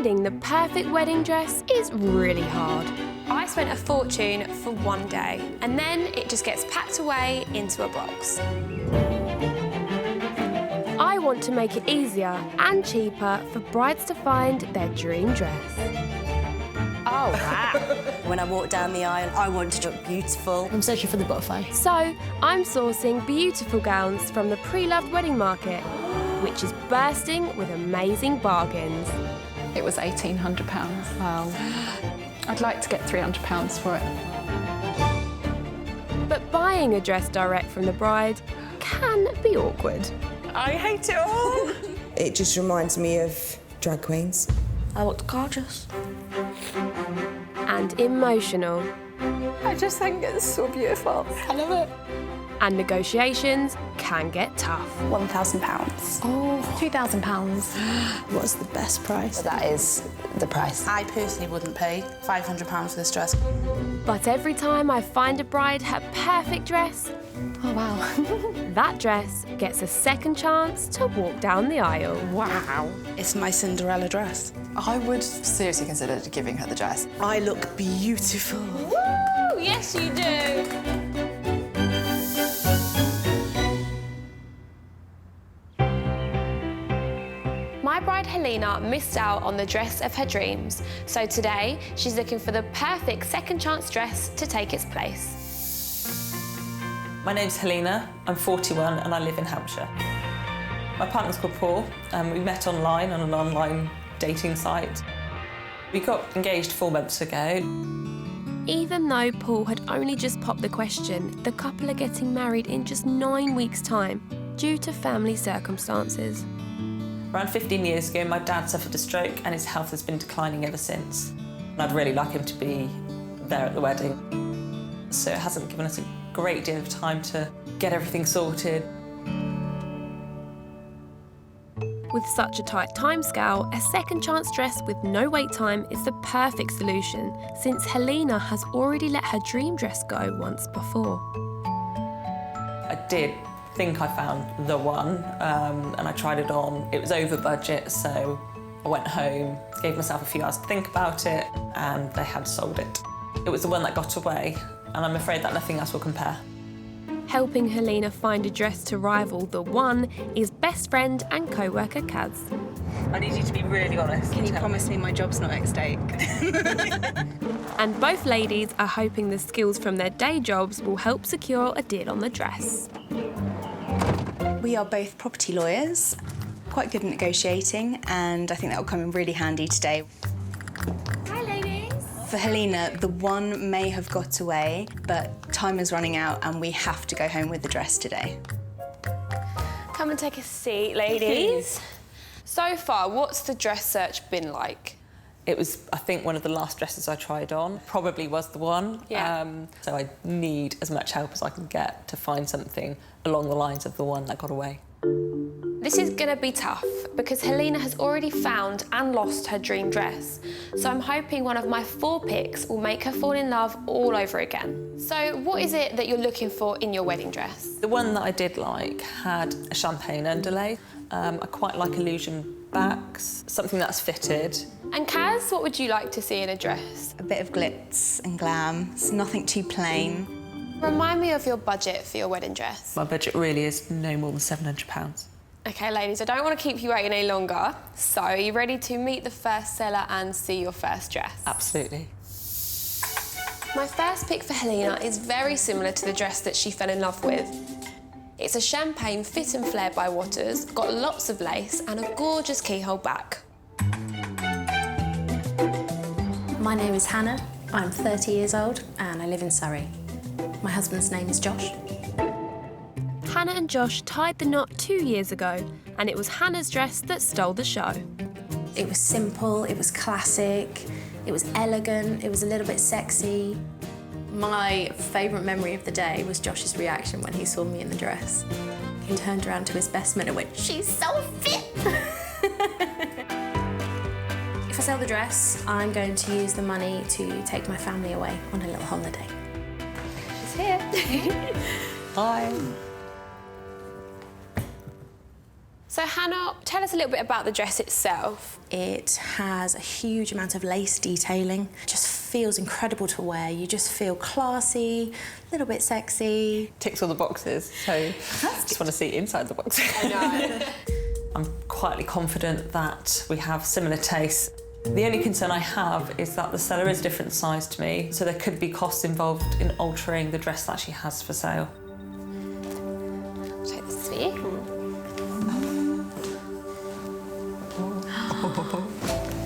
Finding the perfect wedding dress is really hard. I spent a fortune for one day, and then it just gets packed away into a box. I want to make it easier and cheaper for brides to find their dream dress. Oh, wow. When I walk down the aisle, I want to look beautiful. I'm searching for the butterfly. So, I'm sourcing beautiful gowns from the pre-loved wedding market, which is bursting with amazing bargains. It was £1,800. Wow. I'd like to get £300 for it. But buying a dress direct from the bride can be awkward. I hate it all. It just reminds me of drag queens. I looked gorgeous. And emotional. I just think it's so beautiful. I love it. And negotiations can get tough. £1,000. Oh, £2,000. What's the best price? That is the price. I personally wouldn't pay £500 for this dress. But every time I find a bride her perfect dress, Oh, wow. that dress gets a second chance to walk down the aisle. Wow. It's my Cinderella dress. I would seriously consider giving her the dress. I look beautiful. Woo! Yes, you do. My bride Helena missed out on the dress of her dreams, so today she's looking for the perfect second chance dress to take its place. My name's Helena, I'm 41 and I live in Hampshire. My partner's called Paul, and we met online on an online dating site. We got engaged 4 months ago. Even though Paul had only just popped the question, the couple are getting married in just 9 weeks' time due to family circumstances. Around 15 years ago, my dad suffered a stroke and his health has been declining ever since. And I'd really like him to be there at the wedding. So it hasn't given us a great deal of time to get everything sorted. With such a tight timescale, a second chance dress with no wait time is the perfect solution, since Helena has already let her dream dress go once before. I did think I found the one, and I tried it on. It was over budget, so I went home, gave myself a few hours to think about it, and they had sold it. It was the one that got away, and I'm afraid that nothing else will compare. Helping Helena find a dress to rival the one is best friend and co-worker Kaz. I need you to be really honest. Can you promise me my job's not at stake? And both ladies are hoping the skills from their day jobs will help secure a deal on the dress. We are both property lawyers, quite good at negotiating, and I think that will come in really handy today. Hi, ladies. For Helena, the one may have got away, but time is running out and we have to go home with the dress today. Come and take a seat, ladies. So far, what's the dress search been like? It was, I think, one of the last dresses I tried on. Probably was the one. Yeah. So I need as much help as I can get to find something along the lines of the one that got away. This is gonna be tough because Helena has already found and lost her dream dress. So I'm hoping one of my 4 picks will make her fall in love all over again. So what is it that you're looking for in your wedding dress? The one that I did like had a champagne underlay. I quite like illusion backs, something that's fitted. And Kaz, what would you like to see in a dress? A bit of glitz and glam, it's nothing too plain. Remind me of your budget for your wedding dress. My budget really is no more than £700. Okay, ladies, I don't want to keep you waiting any longer. So, are you ready to meet the first seller and see your first dress? Absolutely. My first pick for Helena is very similar to the dress that she fell in love with. It's a champagne fit and flare by Waters, got lots of lace and a gorgeous keyhole back. My name is Hannah. I'm 30 years old and I live in Surrey. My husband's name is Josh. Hannah and Josh tied the knot 2 years ago, and it was Hannah's dress that stole the show. It was simple, it was classic, it was elegant, it was a little bit sexy. My favourite memory of the day was Josh's reaction when he saw me in the dress. He turned around to his best man and went, "She's so fit!" If I sell the dress, I'm going to use the money to take my family away on a little holiday. She's here. Hi. So Hannah, tell us a little bit about the dress itself. It has a huge amount of lace detailing. Just feels incredible to wear. You just feel classy, a little bit sexy. Ticks all the boxes, so I just want to see inside the box. I know. I'm quietly confident that we have similar tastes. The only concern I have is that the seller is different size to me, so there could be costs involved in altering the dress that she has for sale. Take this for you.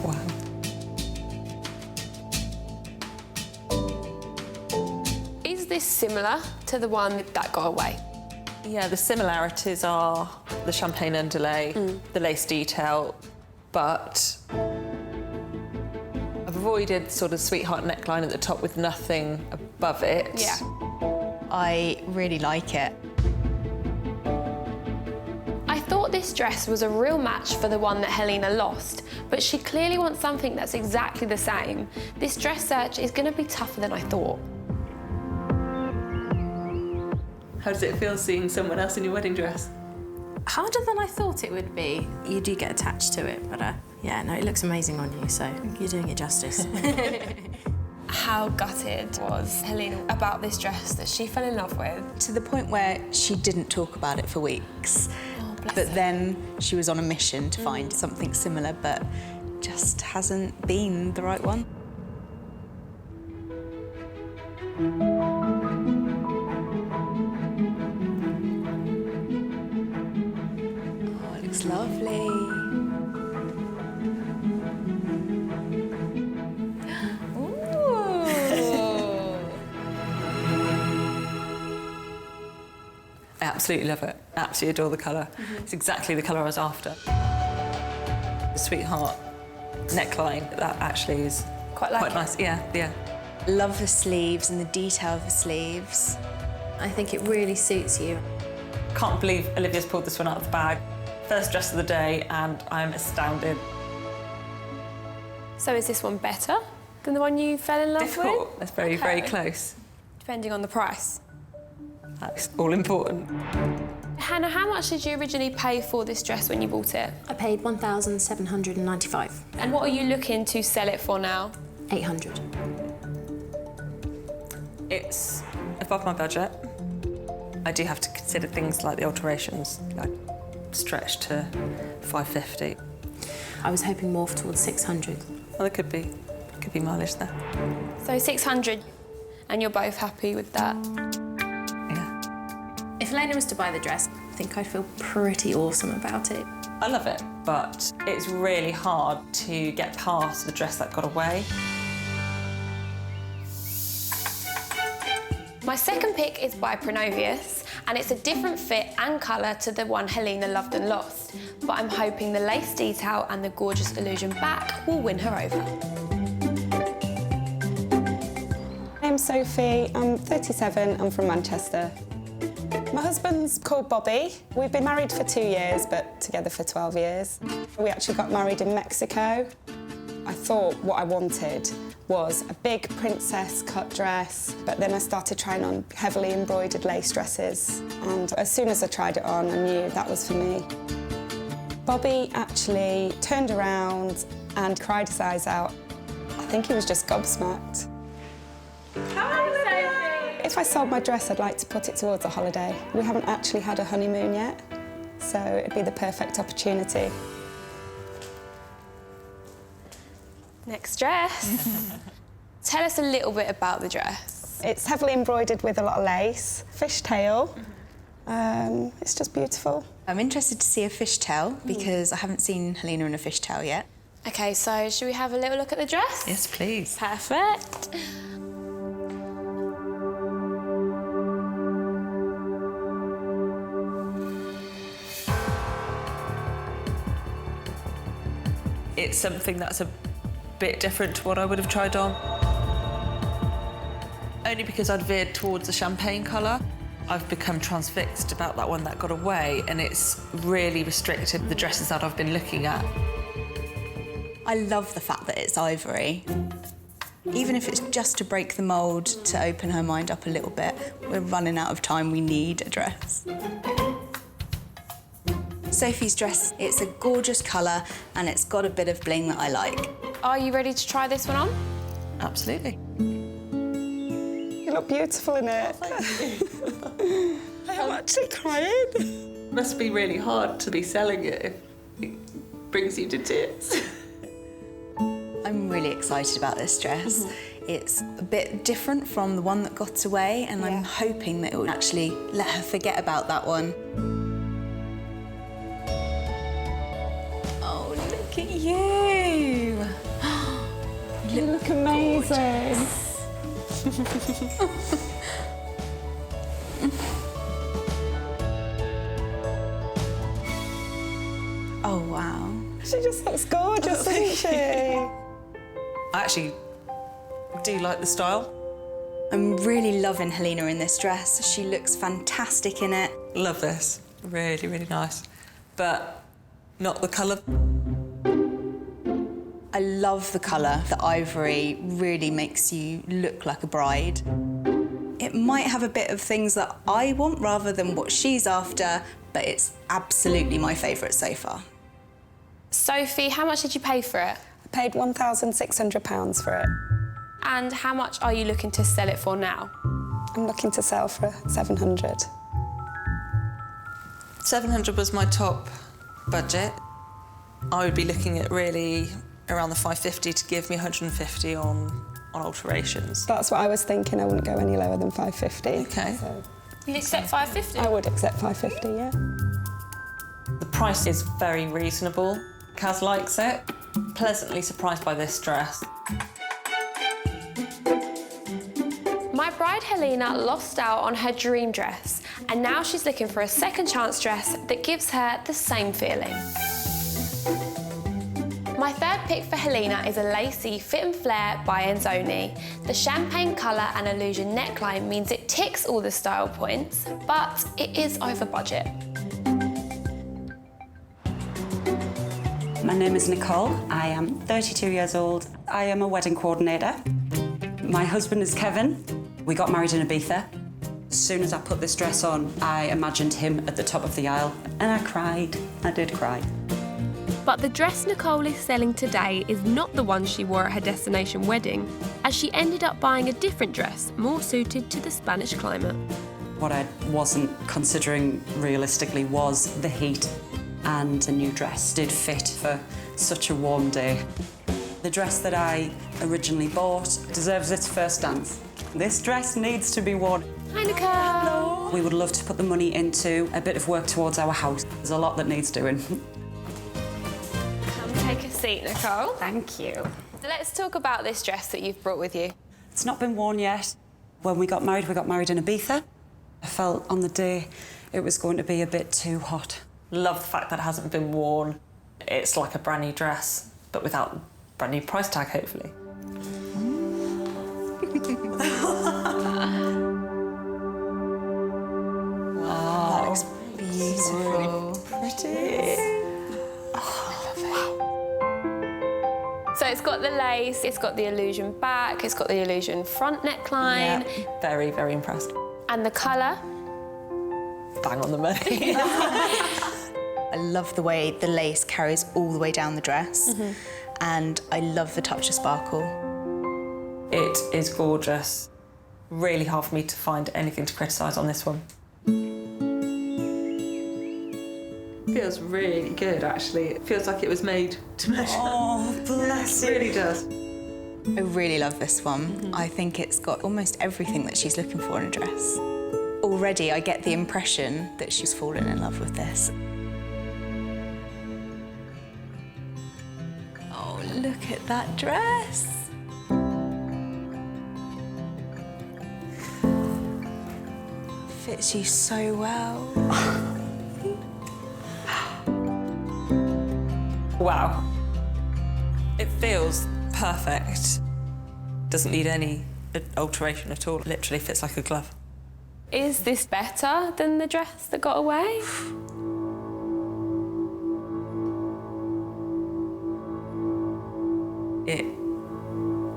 Wow. Is this similar to the one that got away? Yeah, the similarities are the champagne underlay, the lace detail, but I've avoided sort of sweetheart neckline at the top with nothing above it. Yeah. I really like it. I thought this dress was a real match for the one that Helena lost, but she clearly wants something that's exactly the same. This dress search is going to be tougher than I thought. How does it feel seeing someone else in your wedding dress? Harder than I thought it would be. You do get attached to it, but yeah, no, it looks amazing on you, so you're doing it justice. How gutted was Helena about this dress that she fell in love with? To the point where she didn't talk about it for weeks. Oh, bless But her. then she was on a mission to find something similar, but just hasn't been the right one. Oh, it looks lovely. I absolutely love it. Absolutely adore the colour. It's exactly the colour I was after. The sweetheart neckline, that actually is Quite like quite it. nice. Yeah, yeah. Love the sleeves and the detail of the sleeves. I think it really suits you. Can't believe Olivia's pulled this one out of the bag. First dress of the day, and I'm astounded. So is this one better than the one you fell in love Difficult. with? That's very, very Okay. close. Depending on the price. That's all important. Hannah, how much did you originally pay for this dress when you bought it? I paid $1,795. And what are you looking to sell it for now? $800. It's above my budget. I do have to consider things like the alterations, like stretch to $550. I was hoping more towards 600. Well, there could be mileage there. So 600, and you're both happy with that? Yeah. If Helena was to buy the dress, I think I'd feel pretty awesome about it. I love it, but it's really hard to get past the dress that got away. My second pick is by Pronovius, and it's a different fit and colour to the one Helena loved and lost. But I'm hoping the lace detail and the gorgeous illusion back will win her over. I'm Sophie, I'm 37, I'm from Manchester. My husband's called Bobby. We've been married for 2 years, but together for 12 years. We actually got married in Mexico. I thought what I wanted was a big princess cut dress, but then I started trying on heavily embroidered lace dresses. And as soon as I tried it on, I knew that was for me. Bobby actually turned around and cried his eyes out. I think he was just gobsmacked. If I sold my dress, I'd like to put it towards a holiday. We haven't actually had a honeymoon yet, so it'd be the perfect opportunity. Next dress. Tell us a little bit about the dress. It's heavily embroidered with a lot of lace, fishtail. It's just beautiful. I'm interested to see a fishtail because I haven't seen Helena in a fishtail yet. OK, so should we have a little look at the dress? Yes, please. Perfect. It's something that's a bit different to what I would have tried on. Only because I'd veered towards the champagne colour. I've become transfixed about that one that got away, and it's really restricted the dresses that I've been looking at. I love the fact that it's ivory. Even if it's just to break the mould, to open her mind up a little bit. We're running out of time, we need a dress. Sophie's dress, it's a gorgeous colour and it's got a bit of bling that I like. Are you ready to try this one on? Absolutely. You look beautiful in it. I am actually crying. Must be really hard to be selling it if it brings you to tears. I'm really excited about this dress. It's a bit different from the one that got away, and I'm hoping that it will actually let her forget about that one. Oh, look at you! You look amazing. Oh, wow. She just looks gorgeous, doesn't she? I actually do like the style. I'm really loving Helena in this dress. She looks fantastic in it. Love this. Really, really nice. But not the colour. I love the colour. The ivory really makes you look like a bride. It might have a bit of things that I want rather than what she's after, but it's absolutely my favourite so far. Sophie, how much did you pay for it? I paid £1,600 for it. And how much are you looking to sell it for now? I'm looking to sell for 700. 700 was my top budget. I would be looking at really around the 550 to give me 150 on alterations. That's what I was thinking. I wouldn't go any lower than 550. Okay. So You accept 550? I would accept 550, yeah. The price is very reasonable. Kaz likes it. Pleasantly surprised by this dress. My bride Helena lost out on her dream dress, and now she's looking for a second chance dress that gives her the same feeling. My third pick for Helena is a lacy fit and flare by Enzoni. The champagne colour and illusion neckline means it ticks all the style points, but it is over budget. My name is Nicole. I am 32 years old. I am a wedding coordinator. My husband is Kevin. We got married in Ibiza. As soon as I put this dress on, I imagined him at the top of the aisle, and I cried. I did cry. But the dress Nicole is selling today is not the one she wore at her destination wedding, as she ended up buying a different dress more suited to the Spanish climate. What I wasn't considering realistically was the heat, and the new dress did fit for such a warm day. The dress that I originally bought deserves its first dance. This dress needs to be worn. Hi, Nicole. We would love to put the money into a bit of work towards our house. There's a lot that needs doing. Come take a seat, Nicole. Thank you. So let's talk about this dress that you've brought with you. It's not been worn yet. When we got married in Ibiza. I felt on the day it was going to be a bit too hot. Love the fact that it hasn't been worn. It's like a brand new dress, but without a brand new price tag, hopefully. Wow, that looks beautiful. Pretty. So it's got the lace, it's got the illusion back, it's got the illusion front neckline. Yeah. Very, very impressed. And the colour? Bang on the money. I love the way the lace carries all the way down the dress, and I love the touch of sparkle. It is gorgeous. Really hard for me to find anything to criticise on this one. Feels really good, actually. It feels like it was made to measure. Oh, bless It really does. I really love this one. I think it's got almost everything that she's looking for in a dress. Already, I get the impression that she's fallen in love with this. Oh, look at that dress. Fits you so well. Wow. It feels perfect. Doesn't need any alteration at all. Literally fits like a glove. Is this better than the dress that got away? It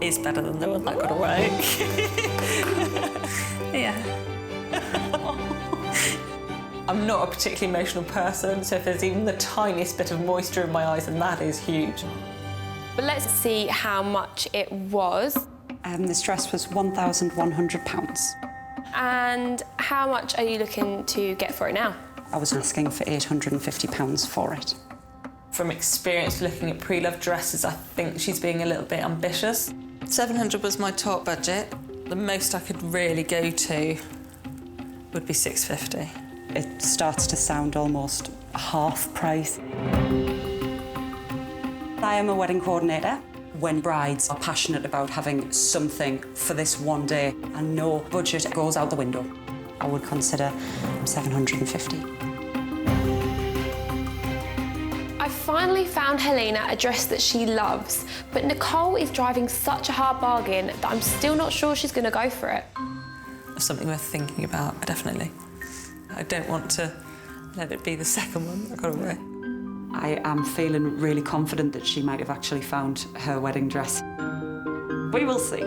is better than the one that got away. Yeah. I'm not a particularly emotional person, so if there's even the tiniest bit of moisture in my eyes, then that is huge. But let's see how much it was. This dress was £1,100. And how much are you looking to get for it now? I was asking for £850 for it. From experience looking at pre-loved dresses, I think she's being a little bit ambitious. 700 was my top budget. The most I could really go to would be 650. It starts to sound almost half price. I am a wedding coordinator. When brides are passionate about having something for this one day and no budget goes out the window, I would consider 750. I finally found Helena a dress that she loves, but Nicole is driving such a hard bargain that I'm still not sure she's going to go for it. Something worth thinking about, definitely. I don't want to let it be the second one that got away. I am feeling really confident that she might have actually found her wedding dress. We will see.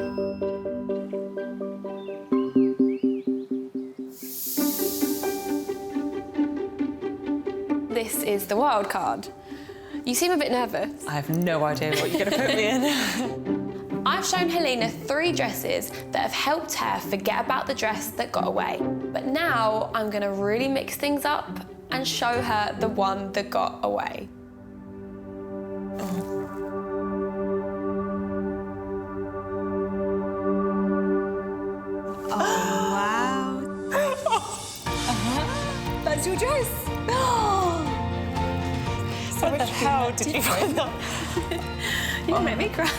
This is the wild card. You seem a bit nervous. I have no idea what you're going to put me in. I've shown Helena 3 dresses that have helped her forget about the dress that got away. But now I'm going to really mix things up and show her the one that got away. Oh, wow. That's your dress. What the hell did you find that? You make me cry.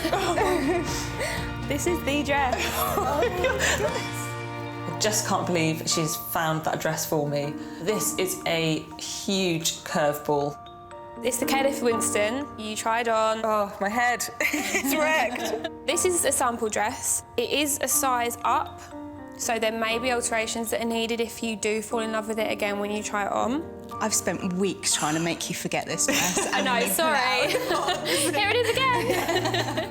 This is the dress. I just can't believe she's found that dress for me. This is a huge curveball. It's the Caliph Winston. You tried on. Oh, my head. It's wrecked. This is a sample dress. It is a size up, so there may be alterations that are needed if you do fall in love with it again when you try it on. I've spent weeks trying to make you forget this dress. I know, sorry. Here it is again.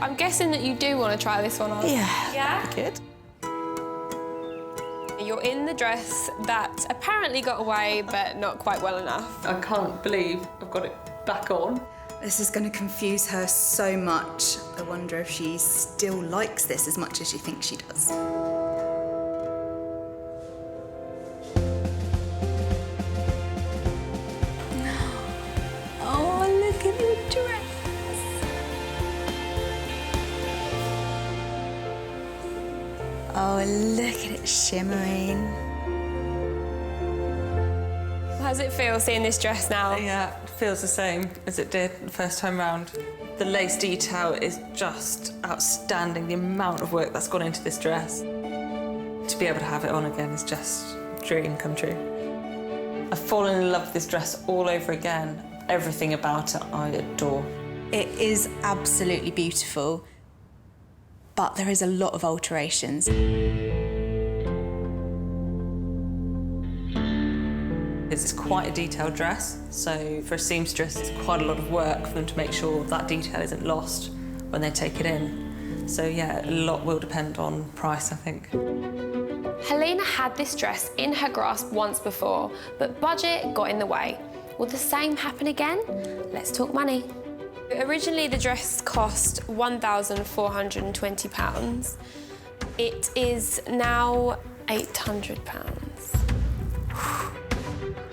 I'm guessing that you do want to try this one on. Yeah. Yeah? Good. You're in the dress that apparently got away, but not quite well enough. I can't believe I've got it back on. This is going to confuse her so much. I wonder if she still likes this as much as she thinks she does. Oh, look at the dress. Oh, look at it shimmering. How does it feel seeing this dress now? Yeah, it feels the same as it did the first time round. The lace detail is just outstanding, the amount of work that's gone into this dress. To be able to have it on again is just a dream come true. I've fallen in love with this dress all over again. Everything about it I adore. It is absolutely beautiful, but there is a lot of alterations. It's quite a detailed dress, so for a seamstress, it's quite a lot of work for them to make sure that detail isn't lost when they take it in. So yeah, a lot will depend on price, I think. Helena had this dress in her grasp once before, but budget got in the way. Will the same happen again? Let's talk money. Originally, the dress cost £1,420. It is now £800.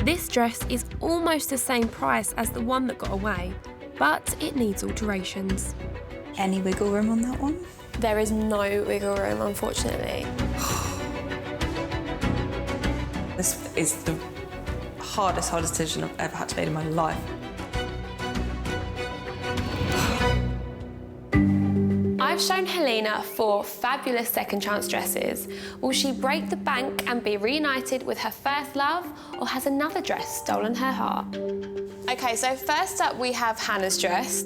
This dress is almost the same price as the one that got away, but it needs alterations. Any wiggle room on that one? There is no wiggle room, unfortunately. This is the hardest decision I've ever had to make in my life. I've shown Helena 4 fabulous second chance dresses. Will she break the bank and be reunited with her first love, or has another dress stolen her heart? Okay, so first up we have Hannah's dress.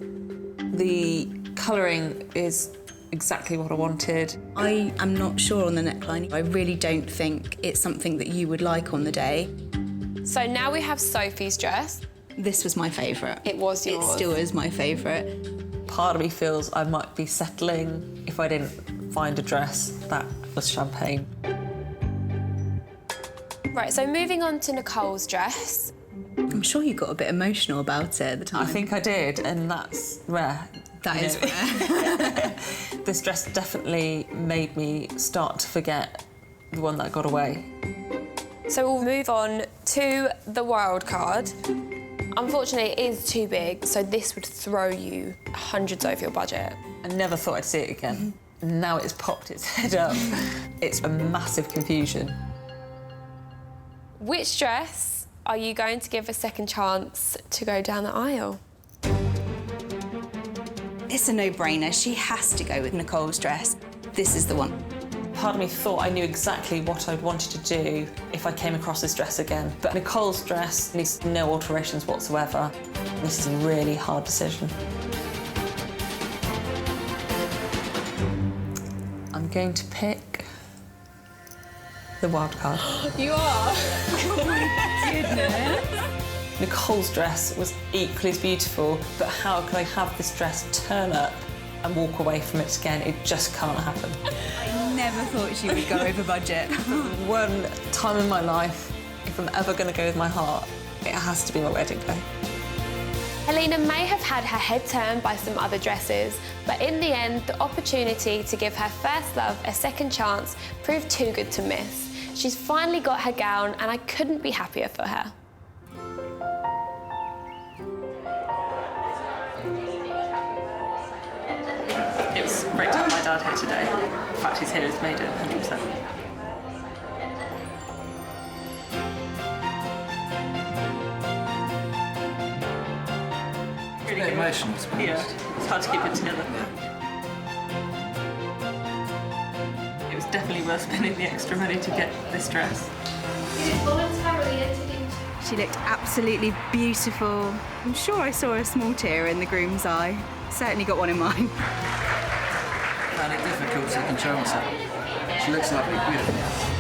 The colouring is exactly what I wanted. I am not sure on the neckline. I really don't think it's something that you would like on the day. So now we have Sophie's dress. This was my favourite. It was yours. It still is my favourite. Part of me feels I might be settling if I didn't find a dress that was champagne. Right, so moving on to Nicole's dress. I'm sure you got a bit emotional about it at the time. I think I did, and that's rare. That is rare. This dress definitely made me start to forget the one that got away. So we'll move on to the wild card. Unfortunately, it is too big, so this would throw you hundreds over your budget. I never thought I'd see it again. Now it's popped its head up. It's a massive confusion. Which dress are you going to give a second chance to go down the aisle? It's a no-brainer. She has to go with Nicole's dress. This is the one. Part of me thought I knew exactly what I wanted to do if I came across this dress again. But Nicole's dress needs no alterations whatsoever. This is a really hard decision. I'm going to pick the wild card. You are? Oh my goodness. Nicole's dress was equally as beautiful, but how could I have this dress turn up and walk away from it again? It just can't happen. I never thought she would go over budget. One time in my life, if I'm ever going to go with my heart, it has to be my wedding day. Helena may have had her head turned by some other dresses, but in the end, the opportunity to give her first love a second chance proved too good to miss. She's finally got her gown, and I couldn't be happier for her. It was great to have my dad here today. The fact he's here has made it 100%. Really good. Emotional, to be honest. Yeah, it's hard to keep it together. It was definitely worth spending the extra money to get this dress. She looked absolutely beautiful. I'm sure I saw a small tear in the groom's eye. Certainly got one in mine. I found it difficult to control myself. She looks lovely, beautiful.